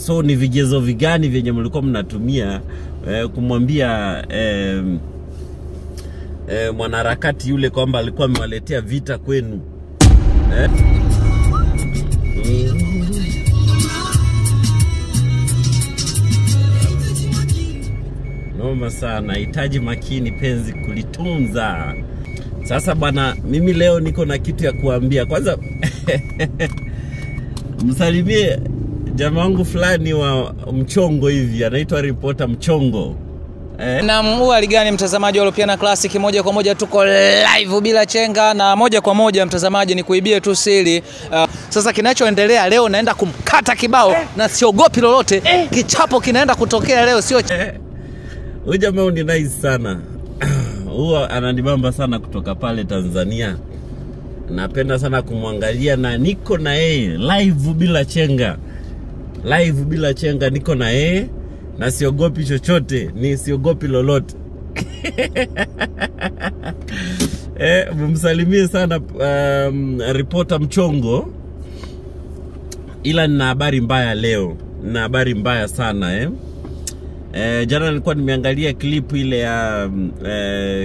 So ni vigezo vigani vyenye mlikuwa mnatumia kumwambia mwanaharakati yule kwamba alikuwa amewaletea vita kwenu? Noma sana, nahitaji makini penzi kulitunza. Sasa bwana, mimi leo niko na kitu ya kuambia. Kwanza msalimie jamaa wangu fulani wa Mchongo hivi, anaitwa Reporter Mchongo. Na hali gani mtazamaji wa Europeana Classic? Moja kwa moja tuko live bila chenga, na moja kwa moja mtazamaji ni kuibie tu siri. Sasa kinachoendelea leo, naenda kumkata kibao na siogopi lolote. Kichapo kinaenda kutokea leo, sio huyu jamaa ni nice sana. Huwa ananibamba sana kutoka pale Tanzania. Napenda sana kumwangalia na niko na yeye live bila chenga. Live bila chenga niko na yeye na siogopi chochote, ni siogopi lolote. Mumsalimie sana Reporter Mchongo. Ila nina habari mbaya leo. Nina habari mbaya sana jana nilikuwa nimeangalia clip ile ya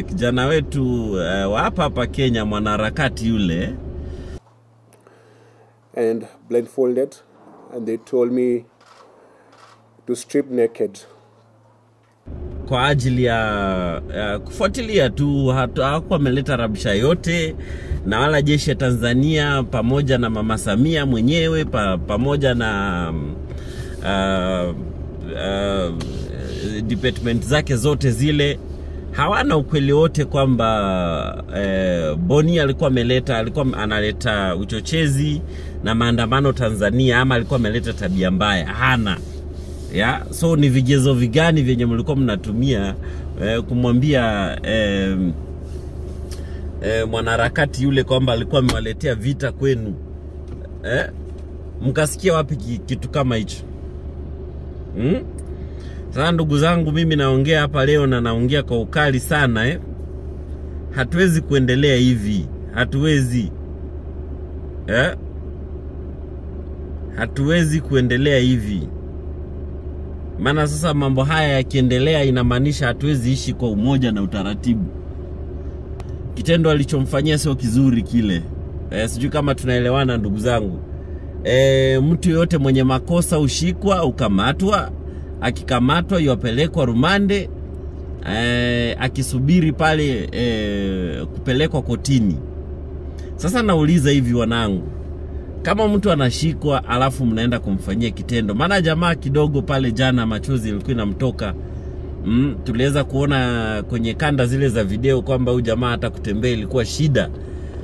kijana wetu wa hapa Kenya, mwanaharakati yule, and blindfolded, and they told me to strip naked kwa ajili ya kufuatilia tu. Hakuwa ameleta rabsha yote, na wala jeshi ya Tanzania pamoja na Mama Samia mwenyewe pamoja na department zake zote zile hawana ukweli wote kwamba Boni alikuwa analeta uchochezi na maandamano Tanzania, ama alikuwa ameleta tabia mbaya. Hana. So ni vigezo vigani vyenye mlikuwa mnatumia kumwambia mwanaharakati yule kwamba alikuwa amewaletea vita kwenu? Mkasikia wapi kitu kama hicho? Sasa ndugu zangu, mimi naongea hapa leo na naongea kwa ukali sana. Hatuwezi kuendelea hivi. Hatuwezi. Hatuwezi kuendelea hivi. Maana sasa mambo haya yakiendelea inamaanisha hatuwezi ishi kwa umoja na utaratibu. Kitendo alichomfanyia sio kizuri kile. Sijui kama tunaelewana ndugu zangu. Mtu yote mwenye makosa ushikwa, ukamatwa. Akikamatwa yupelekwa rumande, akisubiri pale kupelekwa kotini. Sasa nauliza hivi wanangu, kama mtu anashikwa alafu mnaenda kumfanyia kitendo, maana jamaa kidogo pale jana machozi ilikuwa inamtoka. Tuliweza kuona kwenye kanda zile za video kwamba huyu jamaa hata kutembea ilikuwa shida.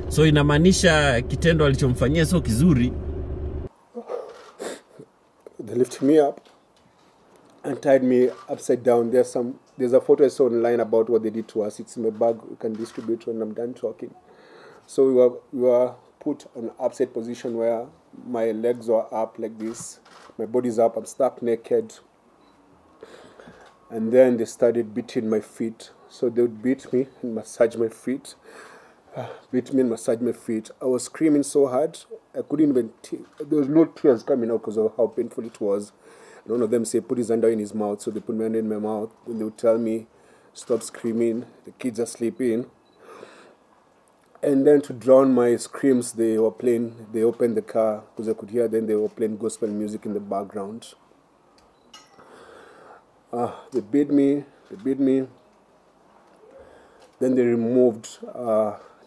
So inamaanisha kitendo alichomfanyia sio kizuri. They lifted me up and tied me upside down. There's a photo I saw online about what they did to us. It's in my bag. We can distribute when I'm done talking. So we were put in an upside position where my legs were up like this, my body's up, I'm stuck naked. And then they started beating my feet. So they would beat me and massage my feet. I was screaming so hard, I couldn't even, there was no tears coming out because of how painful it was. And one of them said, put his hand in his mouth. So they put my hand in my mouth. Then they would tell me, stop screaming, the kids are sleeping. And then to drown my screams, they opened the car because I could hear them, they were playing gospel music in the background. They beat me. Then they removed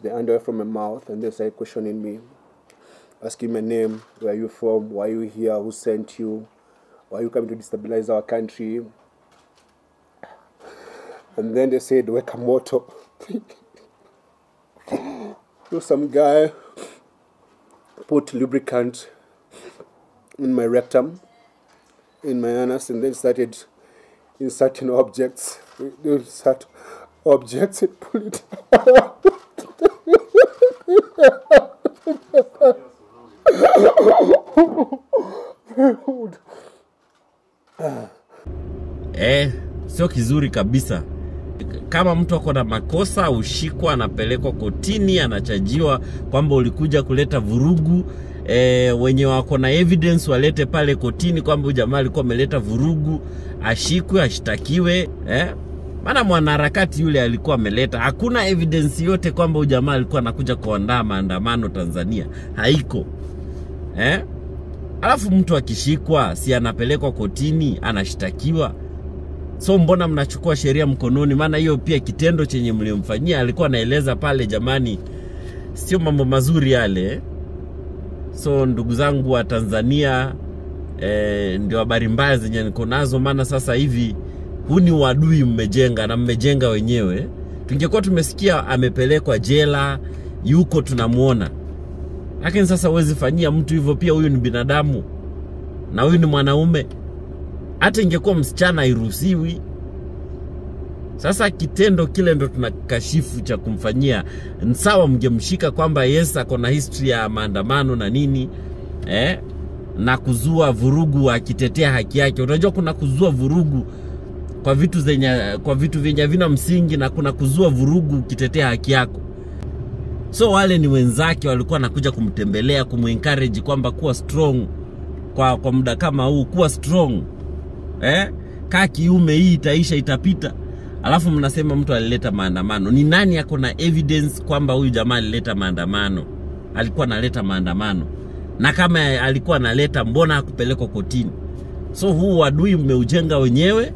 the underwear from my mouth, and they started questioning me, asking my name, where are you from, why are you here, who sent you, why are you coming to destabilize our country? And then they said, weka moto. So some guy put lubricant in my rectum, in my anus, and then started inserting objects. They insert objects and pull it out. Sio kizuri kabisa. Kama mtu ako na makosa ushikwa, anapelekwa kotini, anachajiwa kwamba ulikuja kuleta vurugu, wenye wako na evidence walete pale kotini kwamba jamaa alikuwa ameleta vurugu, ashikwe, ashtakiwe. Maana mwanaharakati yule alikuwa ameleta, hakuna evidence yote kwamba jamaa alikuwa anakuja kuandaa maandamano Tanzania, haiko. Alafu mtu akishikwa si anapelekwa kotini, anashtakiwa. So mbona mnachukua sheria mkononi? Maana hiyo pia kitendo chenye mlimfanyia alikuwa anaeleza pale, jamani, sio mambo mazuri yale. So ndugu zangu wa Tanzania, ndio habari mbaya zenye niko nazo. Maana sasa hivi huu ni uadui mmejenga, na mmejenga wenyewe. Tungekuwa tumesikia amepelekwa jela, yuko tunamuona. Lakini sasa huwezi fanyia mtu hivyo. Pia huyu ni binadamu, na huyu ni mwanaume. Hata ingekuwa msichana hairuhusiwi. Sasa kitendo kile ndo tunakashifu cha kumfanyia. Sawa mngemshika kwamba yes ako na history ya maandamano na nini, na kuzua vurugu akitetea haki yake. Unajua kuna kuzua vurugu kwa vitu vyenye vina msingi, na kuna kuzua vurugu ukitetea haki yako. So wale ni wenzake walikuwa nakuja kumtembelea, kumencourage kwamba kuwa strong kwa muda kama huu, kuwa strong. Kaa kiume, hii itaisha, itapita. Alafu mnasema mtu alileta maandamano. Ni nani yako na evidence kwamba huyu jamaa alileta maandamano? Alikuwa analeta maandamano. Na kama alikuwa analeta, mbona hakupelekwa kotini? So huu adui mmeujenga wenyewe.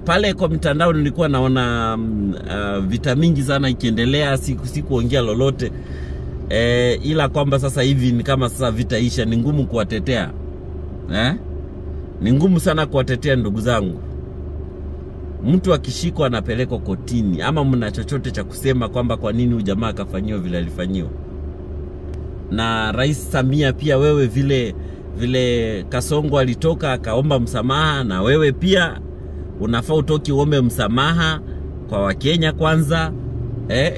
Pale kwa mitandao nilikuwa naona vita mingi sana ikiendelea, sikuongea lolote. Ila kwamba sasa hivi ni kama sasa vita isha, ni ngumu kuwatetea. Ni ngumu sana kuwatetea ndugu zangu. Mtu akishikwa anapelekwa kotini. Ama mna chochote cha kusema kwamba kwa nini ujamaa akafanyiwa vile alifanyiwa? Na Rais Samia pia, wewe vile Kasongo alitoka akaomba msamaha, na wewe pia unafaa utoki uombe msamaha kwa Wakenya kwanza.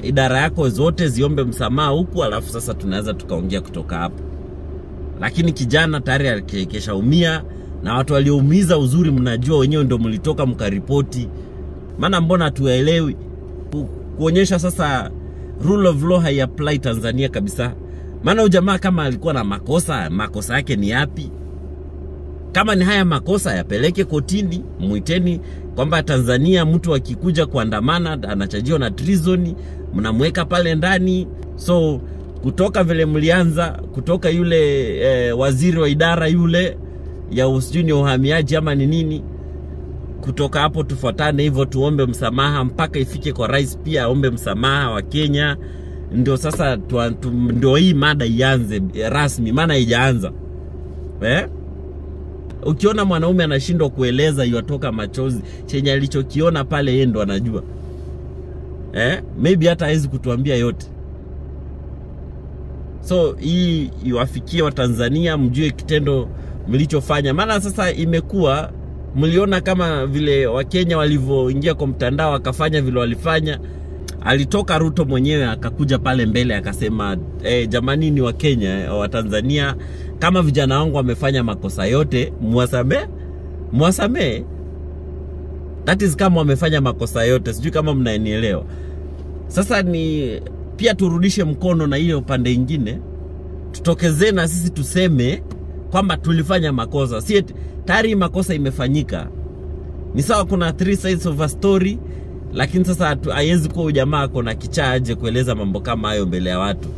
Idara yako zote ziombe msamaha huku, alafu sasa tunaweza tukaongea kutoka hapo. Lakini kijana tayari alikeshaumia, na watu walioumiza uzuri mnajua wenyewe, ndio mlitoka mkaripoti. Maana mbona tuelewi? Kuonyesha sasa rule of law haiapply Tanzania kabisa. Maana ujamaa kama alikuwa na makosa yake ni yapi? Kama ni haya makosa, yapeleke kotini, muiteni kwamba Tanzania mtu akikuja kuandamana anachajiwa na treason, mnamweka pale ndani. So kutoka vile mlianza, kutoka yule waziri wa idara yule ya usijuni uhamiaji ama ni nini, kutoka hapo tufuatane hivyo, tuombe msamaha mpaka ifike kwa rais pia aombe msamaha wa Kenya. Ndio sasa ndio hii mada ianze rasmi, maana haijaanza. Ukiona mwanaume anashindwa kueleza, yatoka machozi, chenye alichokiona pale yeye ndo anajua. Maybe hata hawezi kutuambia yote. So hii iwafikie wa Tanzania, mjue kitendo mlichofanya. Maana sasa imekuwa, mliona kama vile Wakenya walivyoingia kwa mtandao akafanya vile walifanya. Alitoka Ruto mwenyewe akakuja pale mbele akasema, jamani ni Wakenya, wa Tanzania, kama vijana wangu wamefanya makosa yote, muwasamee. That is kama wamefanya makosa yote. Sijui kama mnanielewa. Sasa ni pia turudishe mkono na ile upande mwingine. Tutokezee na sisi tuseme kwamba tulifanya makosa. Si tayari makosa imefanyika. Ni sawa kuna 3 sides of a story, lakini sasa haiwezi kuwa ujamaa kuna kichaa aje kueleza mambo kama hayo mbele ya watu.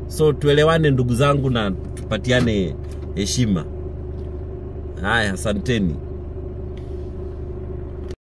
So tuelewane ndugu zangu, na tupatiane heshima. Haya, asanteni.